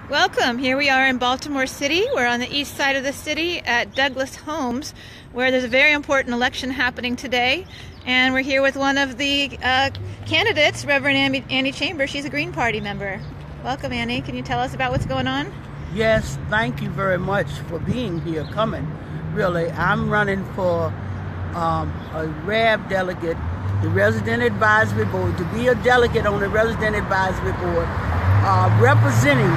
Welcome. Here we are in Baltimore City. We're on the east side of the city at Douglas Homes, where there's a very important election happening today. And we're here with one of the candidates, Reverend Annie Chambers. She's a Green Party member. Welcome, Annie. Can you tell us about what's going on? Yes, thank you very much for being here, coming. Really, I'm running for a RAB delegate, the Resident Advisory Board, to be a delegate on the Resident Advisory Board, representing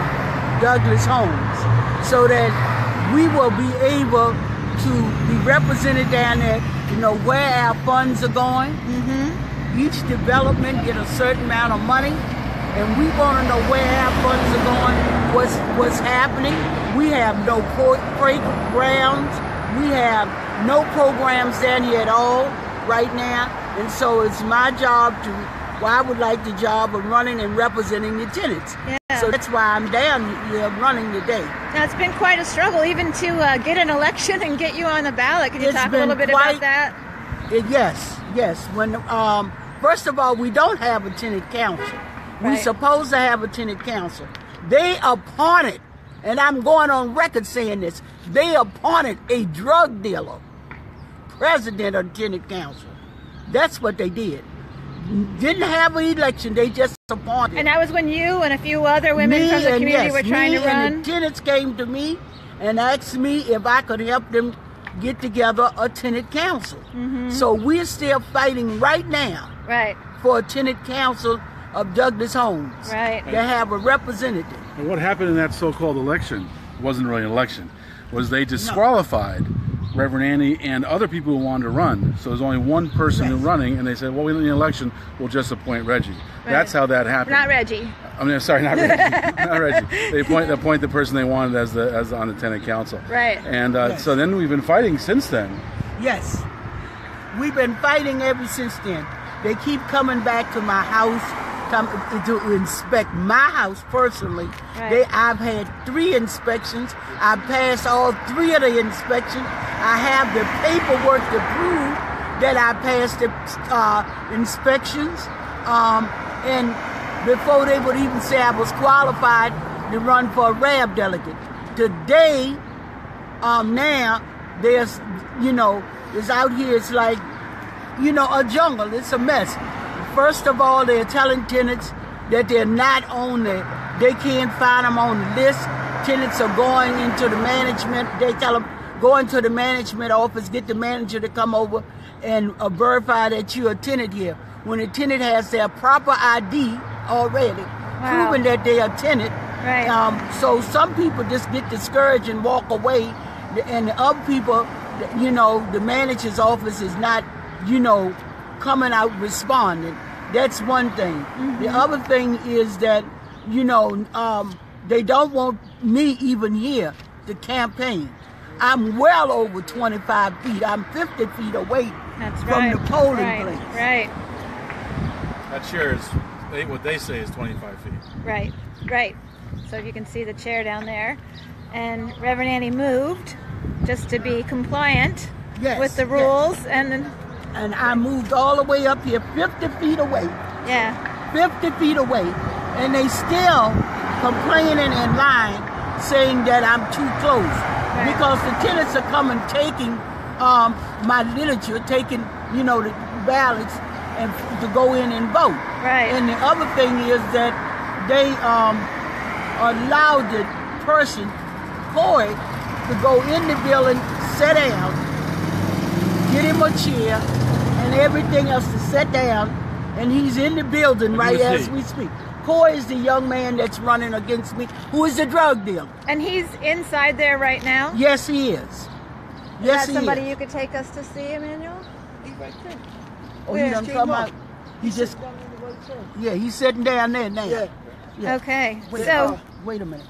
Douglas Homes, so that we will be able to be represented down there, where our funds are going. Each development get a certain amount of money, and we want to know where our funds are going, what's happening. We have no playgrounds. We have no programs down here at all right now, and so it's my job I would like the job of running and representing the tenants. Yeah. So that's why I'm down here running today. Now, it's been quite a struggle even to get an election and get you on the ballot. Can you talk a little bit about that? Yes. When first of all, we don't have a tenant council. Right. We're supposed to have a tenant council. They appointed, and I'm going on record saying this, they appointed a drug dealer president of the tenant council. That's what they did. Didn't have an election, they just appointed. And that was when you and a few other women from the community were trying to run? And the tenants came to me and asked me if I could help them get together a tenant council. So we're still fighting right now for a tenant council of Douglas Homes to have a representative. And what happened in that so-called election wasn't really an election, was they disqualified Reverend Annie and other people who wanted to run. So there's only one person running, and they said, well, we need an election, we'll just appoint Reggie. That's how that happened. Not Reggie. I mean, sorry, not Reggie. Not Reggie. They appoint the person they wanted as on the tenant council. Right. And so then we've been fighting since then. Yes. We've been fighting ever since then. They keep coming back to my house to inspect my house personally. I've had 3 inspections. I passed all 3 of the inspections. I have the paperwork to prove that I passed the inspections. And before they would even say I was qualified to run for a RAB delegate. Today, now, there's, it's out here, it's like, a jungle. It's a mess. First of all, they're telling tenants that they're not they can't find them on the list. Tenants are going into the management. They tell them, go into the management office, get the manager to come over and verify that you're a tenant here. When a tenant has their proper ID already, proving that they are a tenant. So some people just get discouraged and walk away, and the other people, the manager's office is not, coming out responding. That's one thing. The other thing is that, they don't want me even here to campaign. I'm well over 25 feet. I'm 50 feet away from the polling place. Right. That chair is, what they say is 25 feet. Right. So you can see the chair down there. And Reverend Annie moved just to be compliant with the rules. And I moved all the way up here, 50 feet away. 50 feet away. And they still complaining and lying, saying that I'm too close. Because the tenants are coming, taking my literature, taking, the ballots and to go in and vote. And the other thing is that they allowed the person, Corey, to go in the building, sit down, get him a chair, and everything else to sit down, and he's in the building as we speak. Coy is the young man that's running against me, who is a drug dealer. And he's inside there right now? Yes, he is. Is that somebody you could take us to see, Emmanuel? He's right there. Oh, he done come out. He's just, he's sitting down there now. Okay. Wait a minute.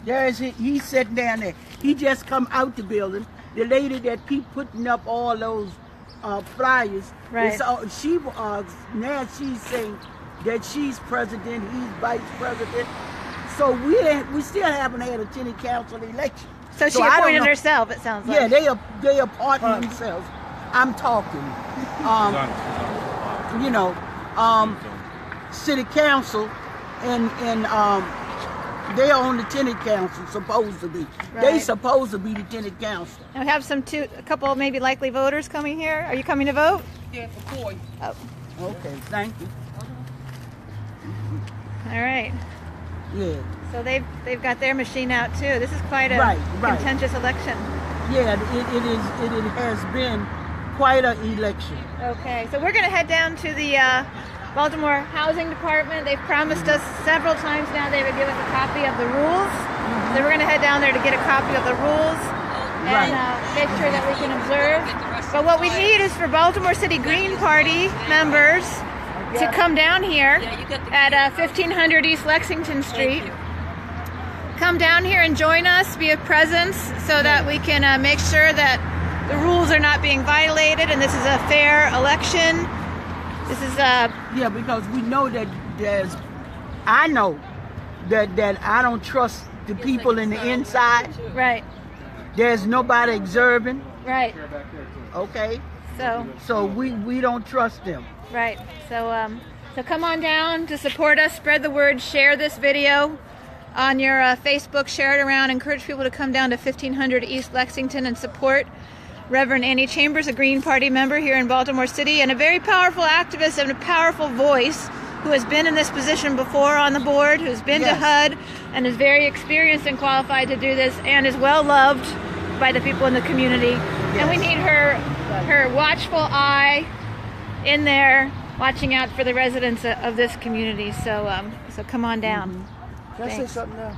There is he's sitting down there. He just come out the building. The lady that keep putting up all those flyers, now she's saying that she's president, he's vice president. So we still haven't had a tenant council election. So she appointed herself, it sounds like. Yeah, they appointed themselves. I'm talking. City council and They are on the tenant council, supposed to be. Right. They supposed to be the tenant council. And we have a couple maybe likely voters coming here. Are you coming to vote? Yeah, for Coy. Oh, Okay, thank you. all right. Yeah, So they've got their machine out too. This is quite a Right. contentious election. yeah, it has been quite an election. Okay, so we're going to head down to the Baltimore Housing Department. They've promised us several times now they would give us a copy of the rules. So we're going to head down there to get a copy of the rules and make sure that we can observe. But what we need is for Baltimore City Green Party members to come down here at 1500 East Lexington Street. Come down here and join us, be a presence, so that we can make sure that the rules are not being violated and this is a fair election. This is Yeah, because we know that I know that I don't trust the people in the inside. right, There's nobody observing, right. okay? So we don't trust them. right. So come on down to support us, spread the word, share this video on your Facebook, share it around, encourage people to come down to 1500 East Lexington and support Reverend Annie Chambers, a Green Party member here in Baltimore City and a very powerful activist and a powerful voice who has been in this position before on the board, who's been to HUD and is very experienced and qualified to do this and is well loved by the people in the community. And we need her watchful eye in there watching out for the residents of this community. So come on down. Can I say something now?